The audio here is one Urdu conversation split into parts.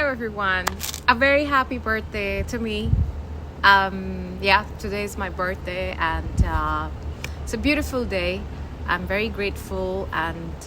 Hello everyone. A very happy birthday to me. Today is my birthday and it's a beautiful day. I'm very grateful and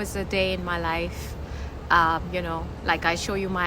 is a day in my life, like I show you my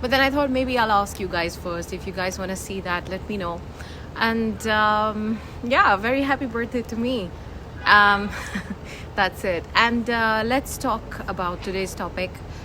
but then I thought maybe I'll ask you guys first. If you guys want to see that, let me know. And very happy birthday to me. That's it. And let's talk about today's topic.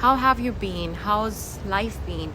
How have you been? How's life been?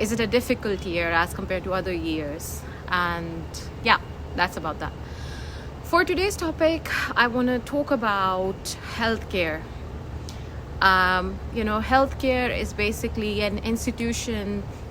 Is it a difficult year as compared to other years? And yeah, that's about that. For today's topic, I want to talk about healthcare. Healthcare is basically an institution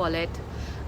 call it.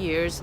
years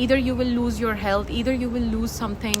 either you will lose your health, either you will lose something,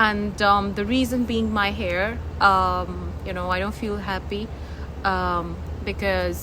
and the reason being my hair, I don't feel happy because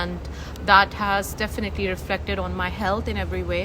and that has definitely reflected on my health in every way.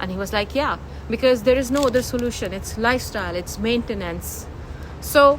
And he was like, yeah, because there is no other solution. It's lifestyle, it's maintenance. So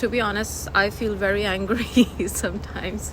to be honest, I feel very angry sometimes,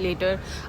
later,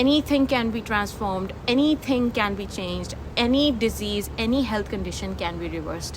Anything can be transformed, anything can be changed, any disease, any health condition can be reversed.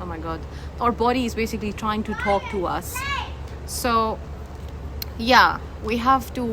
oh my god, our body is basically trying to talk to us. So yeah, we have to,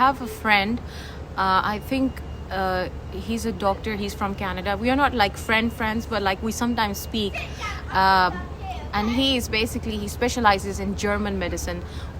have a friend, I think he's a doctor, he's from Canada. We are not like friends, but like we sometimes speak. And he specializes in German medicine.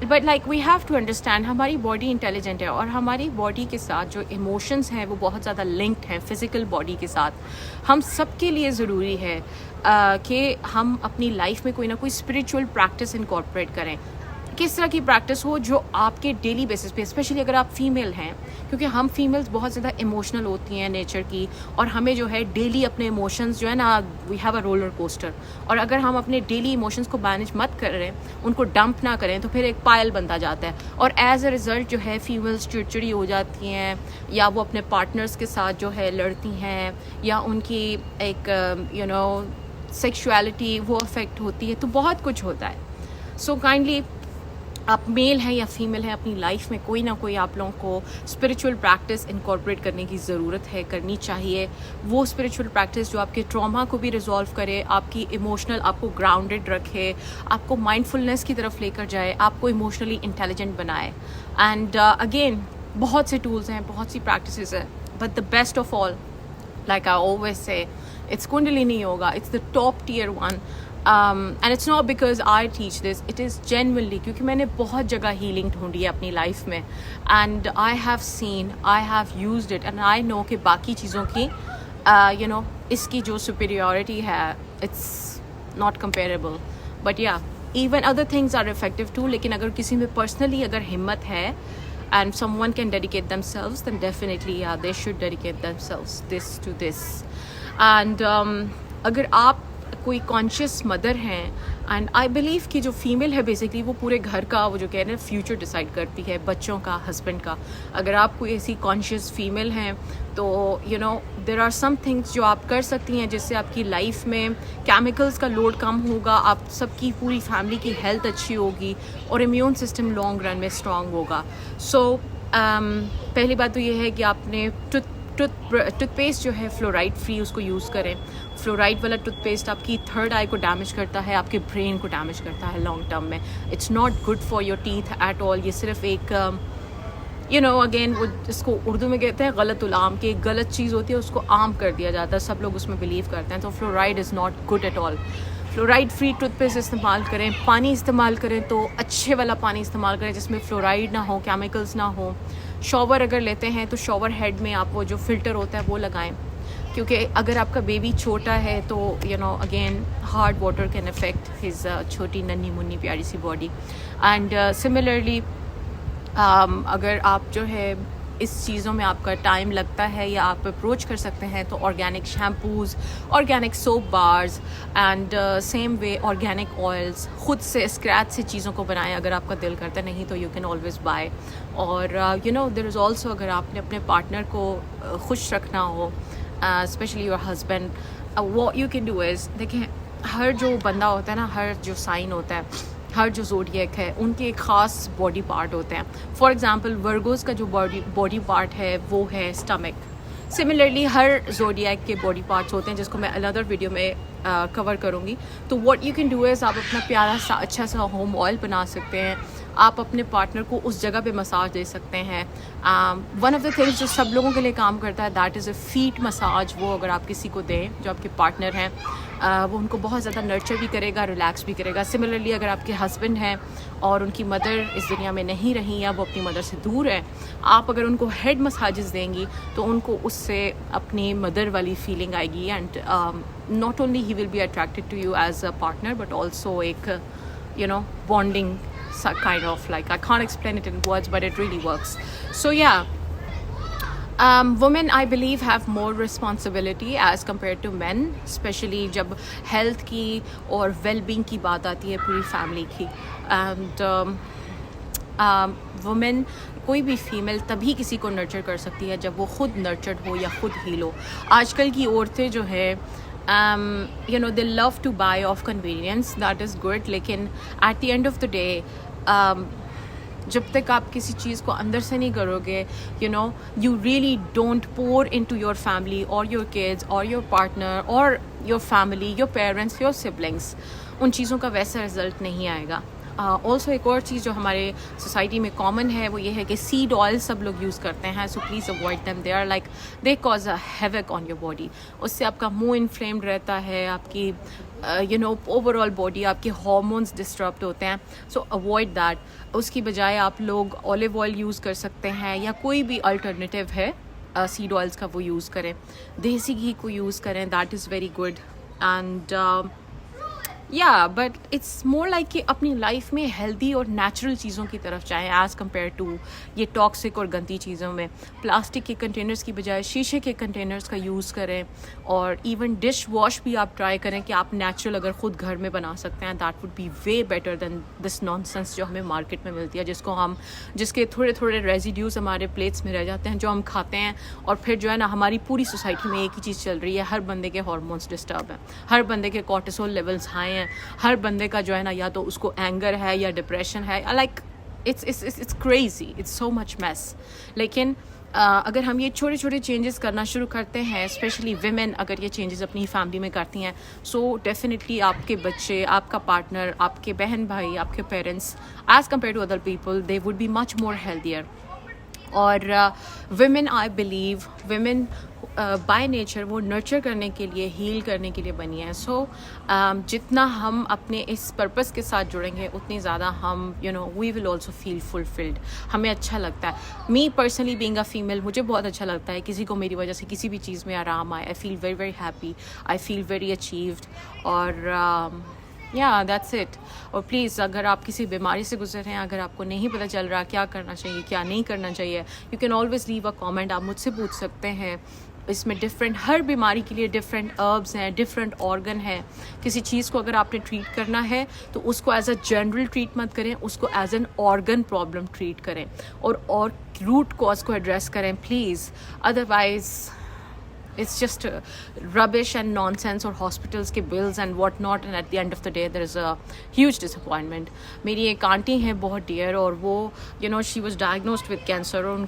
But like we have to understand ہماری باڈی انٹیلیجنٹ ہے اور ہماری باڈی کے ساتھ جو ایموشنز ہیں وہ بہت زیادہ لنکڈ ہیں فزیکل باڈی کے ساتھ. ہم سب کے لیے ضروری ہے کہ ہم اپنی لائف میں کوئی نہ کوئی اسپریچول پریکٹس انکارپوریٹ کریں. کس طرح کی پریکٹس ہو جو آپ کے ڈیلی بیسس پہ، اسپیشلی اگر آپ فیمیل ہیں، کیونکہ ہم فیمیلز بہت زیادہ ایموشنل ہوتی ہیں نیچر کی، اور ہمیں جو ہے ڈیلی اپنے ایموشنز جو ہے نا، we have a roller coaster, اور اگر ہم اپنے ڈیلی ایموشنز کو مینیج مت کر رہے ہیں، ان کو ڈمپ نہ کریں، تو پھر ایک پائل بنتا جاتا ہے، اور ایز اے ریزلٹ جو ہے فیمیلز چڑچڑی ہو جاتی ہیں، یا وہ اپنے پارٹنرز کے ساتھ جو ہے لڑتی ہیں، یا ان کی ایک سیکشولیٹی وہ افیکٹ ہوتی ہے، تو بہت کچھ ہوتا ہے. سو کائنڈلی آپ میل ہیں یا فیمیل ہیں، اپنی لائف میں کوئی نہ کوئی آپ لوگوں کو اسپریچول پریکٹس انکارپوریٹ کرنے کی ضرورت ہے، کرنی چاہیے. وہ اسپریچول پریکٹس جو آپ کے ٹراما کو بھی ریزالو کرے، آپ کی ایموشنل، آپ کو گراؤنڈڈ رکھے، آپ کو مائنڈ فلنس کی طرف لے کر جائے، آپ کو ایموشنلی انٹیلیجنٹ بنائے. اینڈ اگین بہت سے ٹولس ہیں، بہت سی پریکٹسز ہیں، but the best of all, like I always say, it's Kundalini Yoga. It's the top tier one. And it's not because I teach this. It is genuinely کیونکہ میں نے بہت جگہ ہیلنگ ڈھونڈی ہے اپنی لائف میں. And I have seen, I have used it, and I know کہ باقی چیزوں کی اس کی جو superiority ہے, it's not comparable. But yeah, even other things are effective too. لیکن اگر کسی میں personally اگر ہمت ہے and someone can dedicate themselves, then definitely they should dedicate themselves to this. And اگر آپ کوئی کانشیس مدر ہیں، اینڈ آئی بلیو کہ جو فیمیل ہے بیسکلی وہ پورے گھر کا وہ جو کہہ رہے ہیں فیوچر ڈیسائڈ کرتی ہے، بچوں کا، ہسبینڈ کا. اگر آپ کوئی ایسی کانشیس فیمیل ہیں تو دیر آر سم تھنگس جو آپ کر سکتی ہیں جس سے آپ کی لائف میں کیمیکلس کا لوڈ کم ہوگا، آپ سب کی پوری فیملی کی ہیلتھ اچھی ہوگی، اور امیون سسٹم لانگ رن میں اسٹرانگ ہوگا. سو پہلی بات تو یہ ہے کہ آپ نے ٹوتھ پیسٹ جو ہے فلورائڈ فری اس کو یوز کریں. فلورائڈ والا ٹوتھ پیسٹ آپ کی تھرڈ آئی کو ڈیمیج کرتا ہے، آپ کے برین کو ڈیمیج کرتا ہے لانگ ٹرم میں. It's not good for your teeth at all. یہ صرف ایک اگین وہ اس کو اردو میں کہتے ہیں غلط العام، کہ ایک غلط چیز ہوتی ہے اس کو عام کر دیا جاتا ہے، سب لوگ اس میں بلیو کرتے ہیں. تو fluoride is not good at all. Fluoride free toothpaste استعمال کریں. پانی استعمال کریں تو اچھے والا پانی استعمال کریں جس میں فلورائڈ نہ ہو، کیمیکلز نہ ہوں. شاور اگر لیتے ہیں تو شاور ہیڈ میں آپ وہ جو فلٹر ہوتا ہے وہ لگائیں، کیونکہ اگر آپ کا بیبی چھوٹا ہے تو again hard water can affect his چھوٹی ننھی منی پیاری سی باڈی. اینڈ سملرلی اگر آپ جو ہے اس چیزوں میں آپ کا ٹائم لگتا ہے یا آپ اپروچ کر سکتے ہیں تو organic shampoos, organic soap bars, and same way organic oils, خود سے اسکریچ سے چیزوں کو بنائیں اگر آپ کا دل کرتا نہیں تو یو کین آلویز بائی. اور دیر از آلسو اگر آپ نے اپنے پارٹنر کو خوش رکھنا ہو، especially your husband, what you can do is, دیکھیں ہر جو بندہ ہوتا ہے نا، ہر جو سائن ہوتا ہے، ہر جو زوڈیک ہے، ان کے ایک خاص باڈی پارٹ ہوتے ہیں. فار ایگزامپل ورگوز کا جو باڈی پارٹ ہے وہ ہے اسٹمک. سملرلی ہر زوڈیک کے باڈی پارٹس ہوتے ہیں جس کو میں اندر ویڈیو میں کور کروں گی. تو واٹ یو کین ڈو از، آپ اپنا پیارا سا اچھا سا ہوم آئل بنا سکتے ہیں، آپ اپنے پارٹنر کو اس جگہ پہ مساج دے سکتے ہیں. ون آف دا تھنگس جو سب لوگوں کے لیے کام کرتا ہے that is a fat massage. وہ اگر آپ کسی کو دیں جو آپ کے پارٹنر ہیں، وہ ان کو بہت زیادہ نرچر بھی کرے گا، ریلیکس بھی کرے گا. سملرلی اگر آپ کے ہسبینڈ ہیں اور ان کی مدر اس دنیا میں نہیں رہیں یا وہ اپنی مدر سے دور ہیں، آپ اگر ان کو ہیڈ مساجز دیں گی تو ان کو اس سے اپنی مدر والی فیلنگ آئے گی. And not only he will be attracted to you as a partner but also ایک bonding kind of, like I can't explain it in words but it really works. So yeah, women I believe have more responsibility as compared to men, especially جب health کی اور well being کی بات آتی ہے پوری فیملی کی. And women، کوئی بھی فیمیل تبھی کسی کو نرچر کر سکتی ہے جب وہ خود نرچرڈ ہو یا خود ہیل ہو. آج کل کی عورتیں جو ہے they love to buy off convenience, that is good, لیکن at the end of the day جب تک آپ کسی چیز کو اندر سے نہیں کرو گے، you really don't pour into your family or your kids or your partner or your family, your parents, your siblings، ان چیزوں کا ویسا رزلٹ نہیں آئے گا. آلسو ایک اور چیز جو ہمارے سوسائٹی میں کامن ہے وہ یہ ہے کہ سیڈ آئل سب لوگ یوز کرتے ہیں. So please avoid them. They are like they cause a havoc on your body. اس سے آپ کا منہ انفلیمڈ رہتا ہے, آپ کی اوور آل باڈی, آپ کے ہارمونس ڈسٹربڈ ہوتے ہیں. So avoid that. اس کی بجائے آپ لوگ اولیو آئل یوز کر سکتے ہیں یا کوئی بھی الٹرنیٹیو ہے سیڈ آئلس کا, وہ یوز کریں. دیسی گھی کو یوز کریں, that is very good. And یا بٹ اٹس مور لائک کہ اپنی لائف میں ہیلدی اور نیچرل چیزوں کی طرف جائیں ایز کمپیئر ٹو یہ ٹاکسک اور گندی چیزوں میں. پلاسٹک کے کنٹینرز کی بجائے شیشے کے کنٹینرز کا یوز کریں. اور ایون ڈش واش بھی آپ ٹرائی کریں کہ آپ نیچرل اگر خود گھر میں بنا سکتے ہیں, that would be way better than this nonsense جو ہمیں مارکیٹ میں ملتی ہے, جس کے تھوڑے تھوڑے ریزیڈیوز ہمارے پلیٹس میں رہ جاتے ہیں جو ہم کھاتے ہیں. اور پھر جو ہے نا ہماری پوری سوسائٹی میں ایک ہی چیز چل رہی ہے, ہر بندے کے ہارمونس ڈسٹرب ہیں, ہر بندے کے کورٹیسول لیولس ہائی ہیں, ہر بندے کا جو ہے نا یا تو اس کو اینگر ہے یا ڈپریشن ہے. Like it's crazy, it's so much mess. لیکن اگر ہم یہ چھوٹے چھوٹے چینجز کرنا شروع کرتے ہیں, اسپیشلی ویمن اگر یہ چینجز اپنی فیملی میں کرتی ہیں, سو ڈیفینیٹلی آپ کے بچے, آپ کا پارٹنر, آپ کے بہن بھائی, آپ کے parents as compare to other people they would be much more healthier. اور women, I believe women by nature وہ نرچر کرنے کے لیے, ہیل کرنے کے لیے بنی ہیں. سو جتنا ہم اپنے اس پرپس کے ساتھ جڑیں گے اتنی زیادہ ہم وی ول آلسو فیل فلفلڈ. ہمیں اچھا لگتا ہے. Me personally being a female, مجھے بہت اچھا لگتا ہے کسی کو میری وجہ سے کسی بھی چیز میں آرام آئے. آئی فیل ویری ویری ہیپی, آئی فیل ویری اچیوڈ. اور یا دیٹس اٹ. اور پلیز اگر آپ کسی بیماری سے گزر رہے ہیں, اگر آپ کو نہیں پتہ چل رہا کیا کرنا چاہیے کیا نہیں کرنا چاہیے, you can always leave a comment. آپ مجھ سے پوچھ سکتے ہیں. اس میں ڈفرینٹ, ہر بیماری کے لیے ڈفرینٹ اربس ہیں, ڈفرینٹ آرگن ہیں. کسی چیز کو اگر آپ نے ٹریٹ کرنا ہے تو اس کو ایز اے جنرل ٹریٹ مت کریں, اس کو as an organ problem treat کریں اور روٹ کاز کو ایڈریس کریں please. Otherwise it's just rubbish and nonsense اور hospitals کے bills and what not, and at the end of the day there is a huge disappointment. میری ایک آنٹی ہیں بہت ڈیئر, اور وہ she was diagnosed with cancer, اور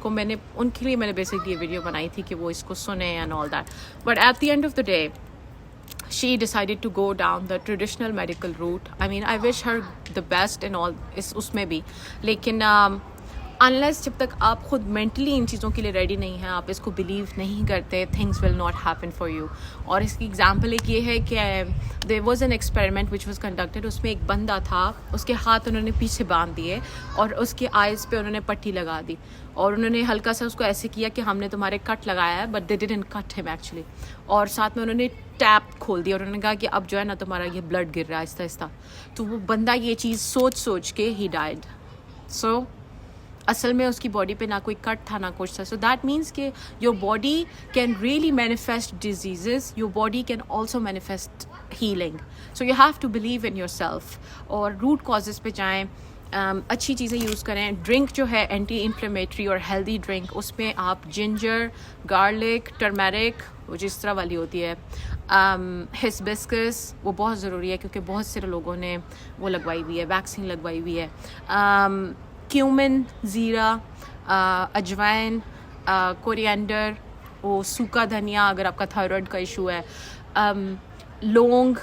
ان کے لیے میں نے بیسکلی یہ ویڈیو بنائی تھی کہ وہ اس کو سنیں and all that. But at the end of the day she decided to go down the traditional medical route. I mean, I wish her the best and all اس میں بھی. لیکن انلیس جب تک آپ خود مینٹلی ان چیزوں کے لیے ریڈی نہیں ہیں, آپ اس کو بلیو نہیں کرتے, things will not happen for you. اور اس کی ایگزامپل ایک یہ ہے کہ there was an experiment which was conducted. اس میں ایک بندہ تھا, اس کے ہاتھ انہوں نے پیچھے باندھ دیے اور اس کے آئیز پہ انہوں نے پٹی لگا دی, اور انہوں نے ہلکا سا اس کو ایسے کیا کہ ہم نے تمہارے کٹ لگایا ہے, بٹ دے ڈڈنٹ کٹ ہم ایکچولی. اور ساتھ میں انہوں نے ٹیپ کھول دیا اور انہوں نے کہا کہ اب جو ہے نا تمہارا یہ بلڈ گر رہا ہے آہستہ آہستہ. تو وہ بندہ یہ چیز سوچ کے ہی ڈائڈ. سو اصل میں اس کی باڈی پہ نہ کوئی کٹ تھا نہ کچھ تھا. سو دیٹ مینس کہ your body can really manifest diseases, your body can also manifest healing. So you have to believe in yourself, اور روٹ کازز پہ جائیں, اچھی چیزیں یوز کریں. ڈرنک جو ہے اینٹی انفلیمیٹری اور ہیلدی ڈرنک, اس میں آپ جنجر, گارلک, ٹرمیرک, وہ جس طرح والی ہوتی ہے, ہسبسکس, وہ بہت ضروری ہے کیونکہ بہت سے لوگوں نے وہ لگوائی ہوئی ہے, ویکسین لگوائی ہوئی ہے. کیومن, زیرہ, اجوائن, کوریانڈر, وہ سوکھا دھنیا اگر آپ کا تھائرائڈ کا ایشو ہے, لونگ,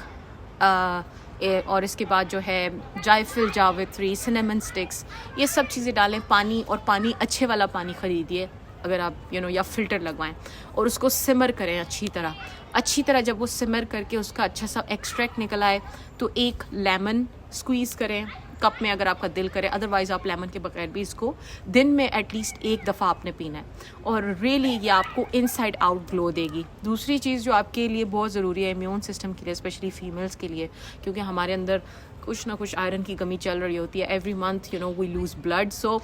اور اس کے بعد جو ہے جائفل, جاوتری, سنیمن سٹکس, یہ سب چیزیں ڈالیں. پانی, اور پانی اچھے والا پانی خریدیے اگر آپ یا فلٹر لگوائیں, اور اس کو سمر کریں اچھی طرح. جب وہ سمر کر کے اس کا اچھا سا ایکسٹریکٹ نکل آئے تو ایک لیمن اسکویز کریں کپ میں اگر آپ کا دل کرے. ادروائز آپ لیمن کے بغیر بھی اس کو دن میں ایٹ لیسٹ ایک دفعہ آپ نے پینا ہے, اور ریئلی یہ آپ کو ان سائڈ آؤٹ گلو دے گی. دوسری چیز جو آپ کے لیے بہت ضروری ہے امیون سسٹم کے لیے, اسپیشلی فیمیلس کے لیے, کیونکہ ہمارے اندر کچھ نہ کچھ آئرن کی کمی چل رہی ہوتی ہے. Every month we lose blood. So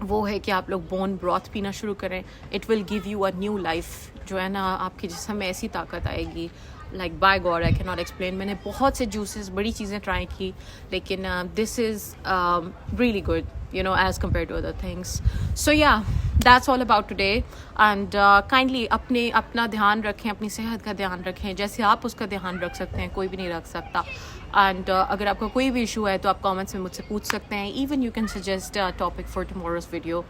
وہ ہے کہ آپ لوگ بون براتھ پینا شروع کریں. It will give you a new life. جو ہے نا آپ کے جسم میں ایسی طاقت آئے گی, like by God I can not explain. میں نے بہت سے جوسز, بڑی چیزیں ٹرائی کی, لیکن this is really good as compare to other things. So yeah that's all about today. And kindly اپنا دھیان رکھیں, اپنی صحت کا دھیان رکھیں. جیسے آپ اس کا دھیان رکھ سکتے ہیں کوئی بھی نہیں رکھ سکتا. اینڈ اگر آپ کا کوئی بھی ایشو ہے تو آپ کامنٹس میں مجھ سے پوچھ سکتے ہیں. Even you can suggest topic for tomorrow's video.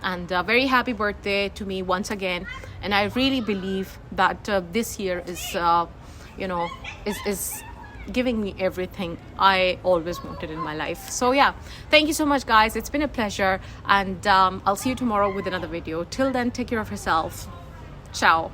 And very happy birthday to me once again. And I really believe that this year is giving me everything I always wanted in my life. So yeah, thank you so much, guys. It's been a pleasure, and I'll see you tomorrow with another video. Till then, take care of yourself. Ciao.